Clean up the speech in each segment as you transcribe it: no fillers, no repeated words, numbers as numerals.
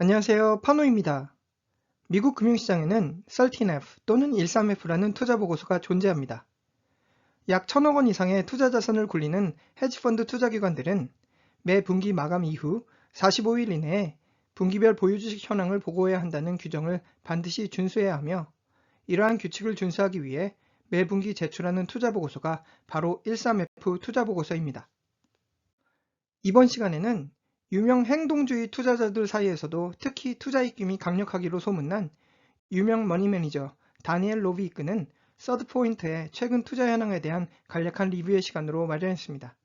안녕하세요. 파노입니다. 미국 금융시장에는 13F 또는 13F라는 투자보고서가 존재합니다. 약 1,000억 원 이상의 투자 자산을 굴리는 헤지펀드 투자기관들은 매 분기 마감 이후 45일 이내에 분기별 보유주식 현황을 보고해야 한다는 규정을 반드시 준수해야 하며, 이러한 규칙을 준수하기 위해 매 분기 제출하는 투자보고서가 바로 13F 투자보고서입니다. 이번 시간에는 유명 행동주의 투자자들 사이에서도 특히 투자 입김이 강력하기로 소문난 유명 머니 매니저 다니엘 로비 이끄는 서드포인트의 최근 투자 현황에 대한 간략한 리뷰의 시간으로 마련했습니다.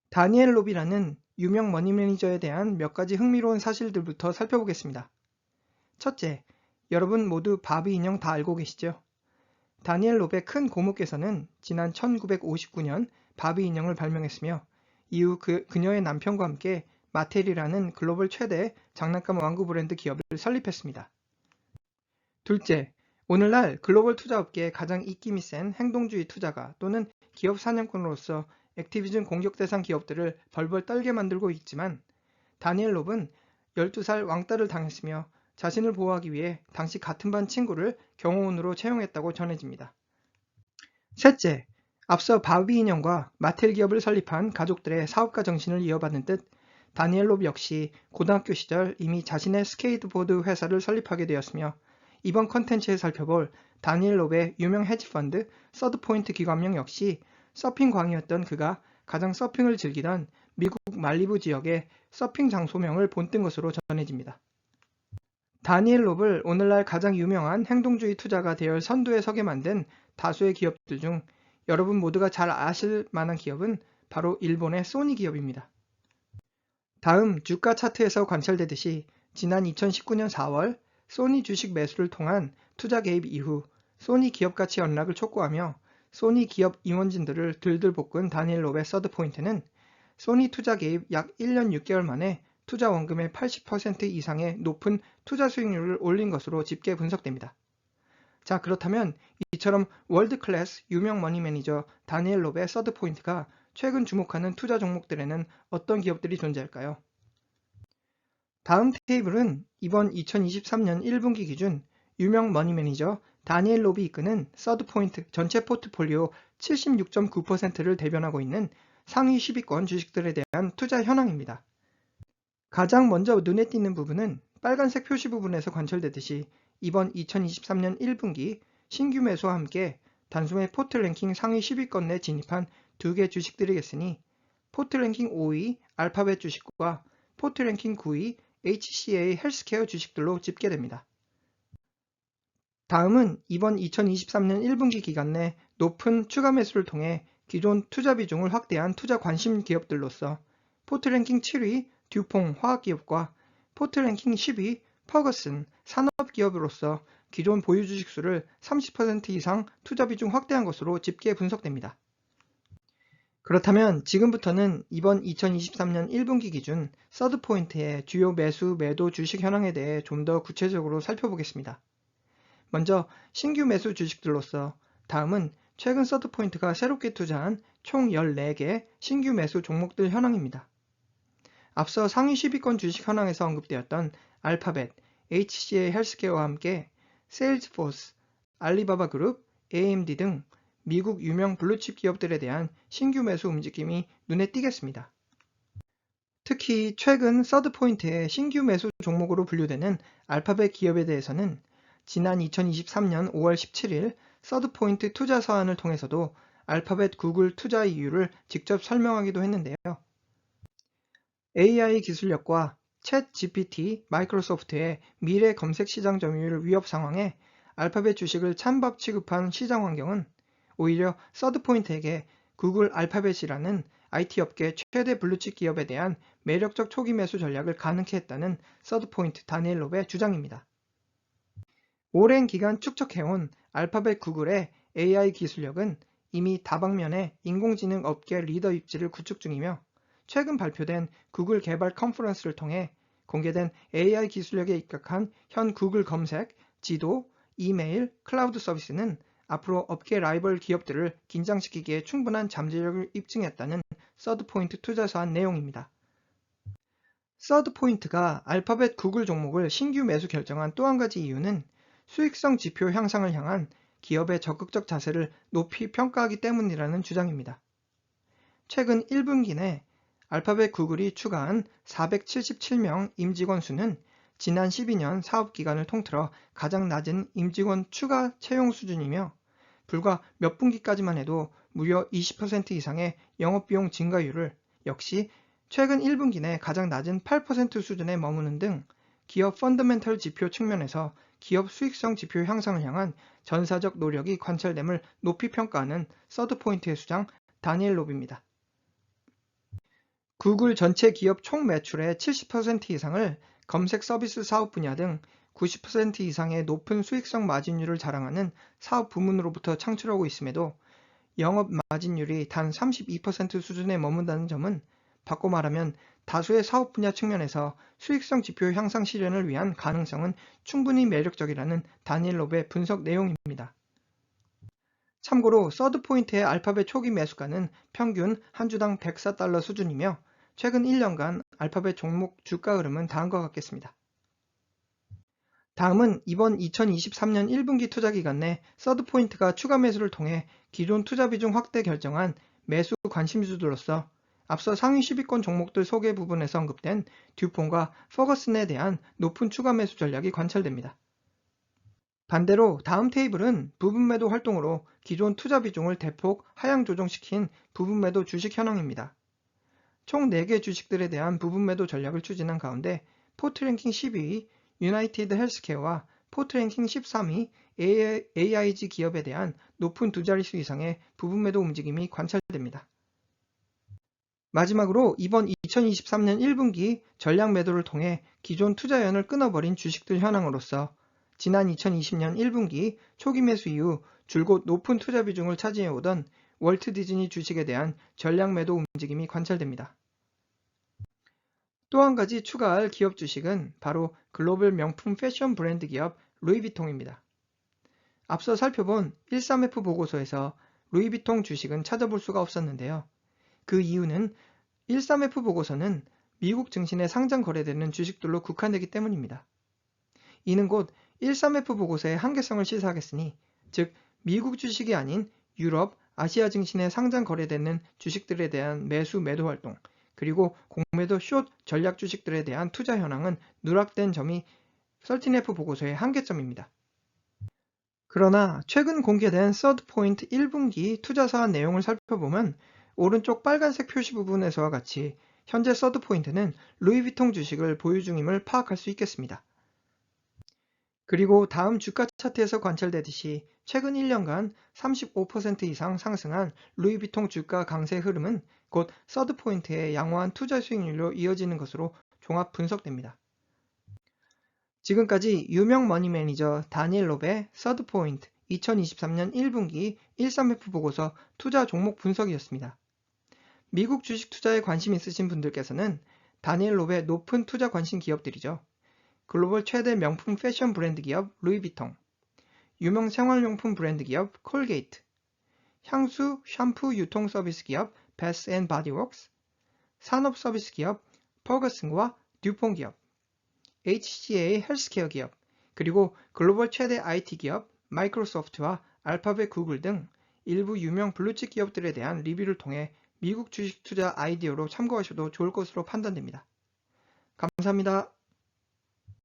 다니엘 로비라는 유명 머니 매니저에 대한 몇 가지 흥미로운 사실들부터 살펴보겠습니다. 첫째, 여러분 모두 바비 인형 다 알고 계시죠? 다니엘 로베의 큰 고모께서는 지난 1959년 바비 인형을 발명했으며, 이후 그녀의 남편과 함께 마텔이라는 글로벌 최대 장난감玩구 브랜드 기업을 설립했습니다. 둘째, 오늘날 글로벌 투자업계의 가장 입김이 센 행동주의 투자가 또는 기업 사냥꾼으로서 액티비즘 공격 대상 기업들을 벌벌 떨게 만들고 있지만, 다니엘 롭은 12살 왕따를 당했으며 자신을 보호하기 위해 당시 같은 반 친구를 경호원으로 채용했다고 전해집니다. 셋째, 앞서 바비 인형과 마텔 기업을 설립한 가족들의 사업가 정신을 이어받는 듯 다니엘 롭 역시 고등학교 시절 이미 자신의 스케이트보드 회사를 설립하게 되었으며, 이번 컨텐츠에 살펴볼 다니엘 롭의 유명 헤지펀드 서드포인트 기관명 역시 서핑광이었던 그가 가장 서핑을 즐기던 미국 말리부 지역의 서핑 장소명을 본뜬 것으로 전해집니다. 다니엘 롭을 오늘날 가장 유명한 행동주의 투자가 되어 선두에 서게 만든 다수의 기업들 중 여러분 모두가 잘 아실 만한 기업은 바로 일본의 소니 기업입니다. 다음 주가 차트에서 관찰되듯이 지난 2019년 4월 소니 주식 매수를 통한 투자 개입 이후 소니 기업 가치 연락을 촉구하며 소니 기업 임원진들을 들들 볶은 다니엘 롭의 서드포인트는 소니 투자 개입 약 1년 6개월 만에 투자 원금의 80% 이상의 높은 투자 수익률을 올린 것으로 집계 분석됩니다. 자, 그렇다면 이처럼 월드 클래스 유명 머니 매니저 다니엘 롭의 서드포인트가 최근 주목하는 투자 종목들에는 어떤 기업들이 존재할까요? 다음 테이블은 이번 2023년 1분기 기준 유명 머니 매니저 다니엘 롭이 이끄는 서드포인트 전체 포트폴리오 76.9%를 대변하고 있는 상위 10위권 주식들에 대한 투자 현황입니다. 가장 먼저 눈에 띄는 부분은 빨간색 표시 부분에서 관철되듯이 이번 2023년 1분기 신규 매수와 함께 단숨에 포트 랭킹 상위 10위권 내 진입한 두 개 주식들이겠으니, 포트 랭킹 5위 알파벳 주식과 포트 랭킹 9위 HCA 헬스케어 주식들로 집계됩니다. 다음은 이번 2023년 1분기 기간 내 높은 추가 매수를 통해 기존 투자 비중을 확대한 투자 관심 기업들로서 포트 랭킹 7위 듀퐁 화학기업과 포트 랭킹 10위 퍼거슨 산업기업으로서 기존 보유 주식 수를 30% 이상 투자 비중 확대한 것으로 집계 분석됩니다. 그렇다면 지금부터는 이번 2023년 1분기 기준 서드포인트의 주요 매수, 매도 주식 현황에 대해 좀 더 구체적으로 살펴보겠습니다. 먼저 신규 매수 주식들로서 다음은 최근 서드포인트가 새롭게 투자한 총 14개 신규 매수 종목들 현황입니다. 앞서 상위 10위권 주식 현황에서 언급되었던 알파벳, HCA 헬스케어와 함께 세일즈포스, 알리바바 그룹, AMD 등 미국 유명 블루칩 기업들에 대한 신규 매수 움직임이 눈에 띄겠습니다. 특히 최근 서드포인트의 신규 매수 종목으로 분류되는 알파벳 기업에 대해서는 지난 2023년 5월 17일 서드포인트 투자 서한을 통해서도 알파벳 구글 투자 이유를 직접 설명하기도 했는데요. AI 기술력과 챗 GPT, 마이크로소프트의 미래 검색 시장 점유율 위협 상황에 알파벳 주식을 찬밥 취급한 시장 환경은 오히려 서드포인트에게 구글 알파벳이라는 IT 업계 최대 블루칩 기업에 대한 매력적 초기 매수 전략을 가능케 했다는 서드포인트 다니엘 롭의 주장입니다. 오랜 기간 축적해온 알파벳 구글의 AI 기술력은 이미 다방면에 인공지능 업계 리더 입지를 구축 중이며, 최근 발표된 구글 개발 컨퍼런스를 통해 공개된 AI 기술력에 입각한 현 구글 검색, 지도, 이메일, 클라우드 서비스는 앞으로 업계 라이벌 기업들을 긴장시키기에 충분한 잠재력을 입증했다는 서드포인트 투자 서한 내용입니다. 서드포인트가 알파벳 구글 종목을 신규 매수 결정한 또 한 가지 이유는 수익성 지표 향상을 향한 기업의 적극적 자세를 높이 평가하기 때문이라는 주장입니다. 최근 1분기 내 알파벳 구글이 추가한 477명 임직원 수는 지난 12년 사업기간을 통틀어 가장 낮은 임직원 추가 채용 수준이며 불과 몇 분기까지만 해도 무려 20% 이상의 영업비용 증가율을 역시 최근 1분기 내 가장 낮은 8% 수준에 머무는 등 기업 펀더멘털 지표 측면에서 기업 수익성 지표 향상을 향한 전사적 노력이 관찰됨을 높이 평가하는 서드포인트의 수장 다니엘 로브입니다. 구글 전체 기업 총 매출의 70% 이상을 검색 서비스 사업 분야 등 90% 이상의 높은 수익성 마진율을 자랑하는 사업 부문으로부터 창출하고 있음에도 영업 마진율이 단 32% 수준에 머문다는 점은 바꿔 말하면 다수의 사업 분야 측면에서 수익성 지표 향상 실현을 위한 가능성은 충분히 매력적이라는 다니엘 로브의 분석 내용입니다. 참고로 서드포인트의 알파벳 초기 매수가는 평균 한 주당 104달러 수준이며 최근 1년간 알파벳 종목 주가 흐름은 다음과 같겠습니다. 다음은 이번 2023년 1분기 투자기간 내 서드포인트가 추가 매수를 통해 기존 투자 비중 확대 결정한 매수 관심주들로서 앞서 상위 10위권 종목들 소개 부분에서 언급된 듀폰과 퍼거슨에 대한 높은 추가 매수 전략이 관찰됩니다. 반대로 다음 테이블은 부분 매도 활동으로 기존 투자 비중을 대폭 하향 조정시킨 부분 매도 주식 현황입니다. 총 4개 주식들에 대한 부분 매도 전략을 추진한 가운데 포트랭킹 12위 유나이티드 헬스케어와 포트랭킹 13위 AIG 기업에 대한 높은 두 자릿수 이상의 부분 매도 움직임이 관찰됩니다. 마지막으로 이번 2023년 1분기 전략 매도를 통해 기존 투자연을 끊어버린 주식들 현황으로서 지난 2020년 1분기 초기 매수 이후 줄곧 높은 투자 비중을 차지해오던 월트 디즈니 주식에 대한 전략 매도 움직임이 관찰됩니다. 또 한 가지 추가할 기업 주식은 바로 글로벌 명품 패션 브랜드 기업 루이비통입니다. 앞서 살펴본 13F 보고서에서 루이비통 주식은 찾아볼 수가 없었는데요. 그 이유는 13F 보고서는 미국 증시에 상장 거래되는 주식들로 국한되기 때문입니다. 이는 곧 13F 보고서의 한계성을 시사하겠으니, 즉 미국 주식이 아닌 유럽, 아시아 증시에 상장 거래되는 주식들에 대한 매수 매도 활동, 그리고 공매도 숏 전략 주식들에 대한 투자 현황은 누락된 점이 13F 보고서의 한계점입니다. 그러나 최근 공개된 서드포인트 1분기 투자 사안 내용을 살펴보면 오른쪽 빨간색 표시 부분에서와 같이 현재 서드포인트는 루이비통 주식을 보유 중임을 파악할 수 있겠습니다. 그리고 다음 주가 차트에서 관찰되듯이 최근 1년간 35% 이상 상승한 루이비통 주가 강세 흐름은 곧 서드포인트의 양호한 투자 수익률로 이어지는 것으로 종합 분석됩니다. 지금까지 유명 머니 매니저 다니엘 로브의 서드포인트 2023년 1분기 13F 보고서 투자 종목 분석이었습니다. 미국 주식 투자에 관심 있으신 분들께서는 다니엘 로브의 높은 투자 관심 기업들이죠. 글로벌 최대 명품 패션 브랜드 기업 루이비통, 유명 생활용품 브랜드 기업 콜게이트, 향수, 샴푸 유통 서비스 기업 베스 앤 바디웍스, 산업 서비스 기업 퍼거슨과 듀폰 기업, HCA 헬스케어 기업, 그리고 글로벌 최대 IT 기업 마이크로소프트와 알파벳 구글 등 일부 유명 블루칩 기업들에 대한 리뷰를 통해 미국 주식 투자 아이디어로 참고하셔도 좋을 것으로 판단됩니다. 감사합니다.